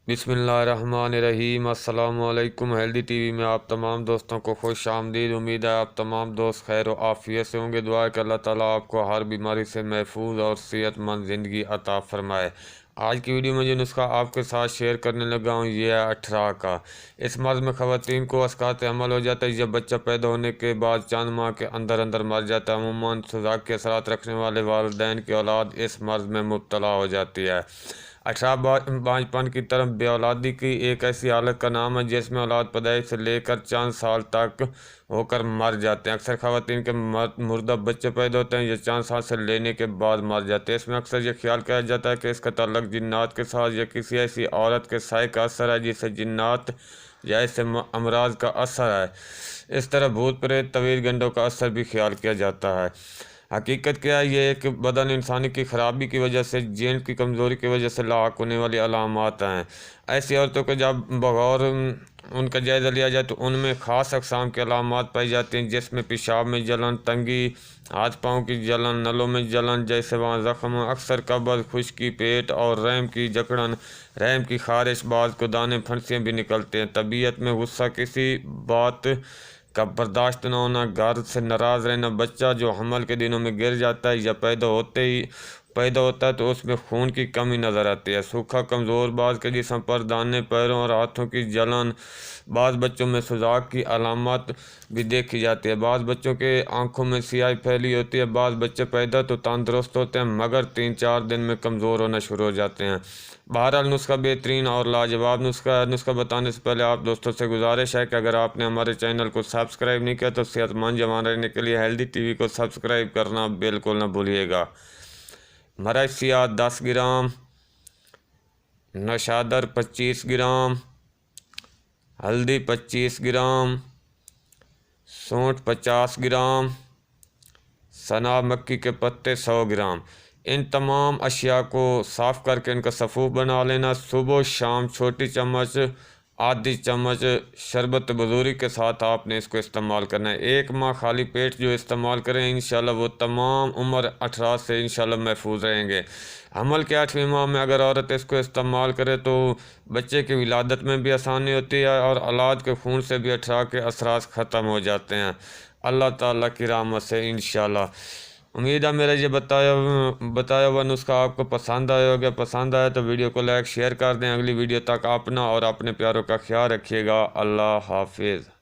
बिस्मिल्लाहिर्रहमानिर्रहीम। अस्सलाम वालेकुम। हेल्दी टीवी में आप तमाम दोस्तों को खुश आमदीद। उम्मीद है आप तमाम दोस्त खैर और आफियत से होंगे। दुआ है कि अल्लाह ताला आपको हर बीमारी से महफूज और सेहतमंद ज़िंदगी अता फरमाए। आज की वीडियो में जो नुस्खा आपके साथ शेयर करने लगा हूँ ये है 18 का। इस मर्ज़ में ख़वातीन को अस्कात अमल हो जाता है जब बच्चा पैदा होने के बाद चंद माह के अंदर अंदर मर जाता है। अमूमन सुजाक के असरात रखने वाले वालिदैन की औलाद इस मर्ज़ में मुब्तला हो जाती है। 18 बांझपन की तरफ बेऔलादी की एक ऐसी हालत का नाम है जिसमें औलाद पैदाइश से लेकर चंद साल तक होकर मर जाते हैं। अक्सर ख़वातीन के मुर्दा बच्चे पैदा होते हैं या चंद साल से लेने के बाद मर जाते हैं। इसमें अक्सर ये ख्याल किया जाता है कि इसका ताल्लुक जिन्नात के साथ या किसी ऐसी औरत के साए का असर है जिसे जिन्नात या ऐसे अमराज का असर है। इस तरह भूत प्रेत तवील गंडों का असर भी ख्याल किया जाता है। हकीकत क्या है, ये एक बदन इंसानी की ख़राबी की वजह से, जीन की कमज़ोरी की वजह से लाक होने वाली अलामात हैं। ऐसी औरतों को जब बगौर उनका जायज़ा लिया जाए तो उनमें ख़ास अक़साम की अलामात पाई जाती हैं जिसमें पेशाब में जलन, तंगी, हाथ पाँव की जलन, नलों में जलन जैसे वहाँ ज़ख्म, अक्सर कब्ज़, खुश्की, पेट और रहम की जकड़न, रहम की खारिश, बाज़ को दाने फंसियाँ भी निकलते हैं। तबीयत में गुस्सा, किसी बात का बर्दाश्त न होना, घर से नाराज़ रहना, बच्चा जो हमल के दिनों में गिर जाता है या पैदा होता है तो उसमें खून की कमी नज़र आती है, सूखा, कमज़ोर, बाज़ के जिस्म पर दाने, पैरों और हाथों की जलन, बाज़ बच्चों में सुजाक की अलामत भी देखी जाती है। बाज़ बच्चों के आंखों में स्याही फैली होती है। बाज़ बच्चे पैदा तो तंदुरुस्त होते हैं मगर 3-4 दिन में कमज़ोर होना शुरू हो जाते हैं। बहरहाल नुस्खा बेहतरीन और लाजवाब नुस्खा है। नुस्खा बताने से पहले आप दोस्तों से गुजारिश है कि अगर आपने हमारे चैनल को सब्सक्राइब नहीं किया तो सेहतमंद जवान रहने के लिए हेल्दी टीवी को सब्सक्राइब करना बिल्कुल न भूलिएगा। मरसिया 10 ग्राम, नशादर 25 ग्राम, हल्दी 25 ग्राम, सौंठ 50 ग्राम, सना मक्की के पत्ते 100 ग्राम। इन तमाम अशिया को साफ़ करके इनका सफ़ूफ बना लेना। सुबह शाम छोटी चम्मच, आधी चम्मच शरबत बजूरी के साथ आपने इसको इस्तेमाल करना है। 1 माह खाली पेट जो इस्तेमाल करें इंशाल्लाह वो तमाम उम्र 18 से इंशाल्लाह महफूज रहेंगे। हमल के 8वें माह में अगर औरत इसको इस्तेमाल करे तो बच्चे की विलादत में भी आसानी होती है और औलाद के खून से भी 18 के असरात ख़त्म हो जाते हैं अल्लाह ताला की रहमत से इंशाल्लाह। उम्मीद है मेरा ये बताया हुआ नुस्खा आपको पसंद आया होगा। पसंद आया तो वीडियो को लाइक शेयर कर दें। अगली वीडियो तक अपना और अपने प्यारों का ख्याल रखिएगा। अल्लाह हाफिज़।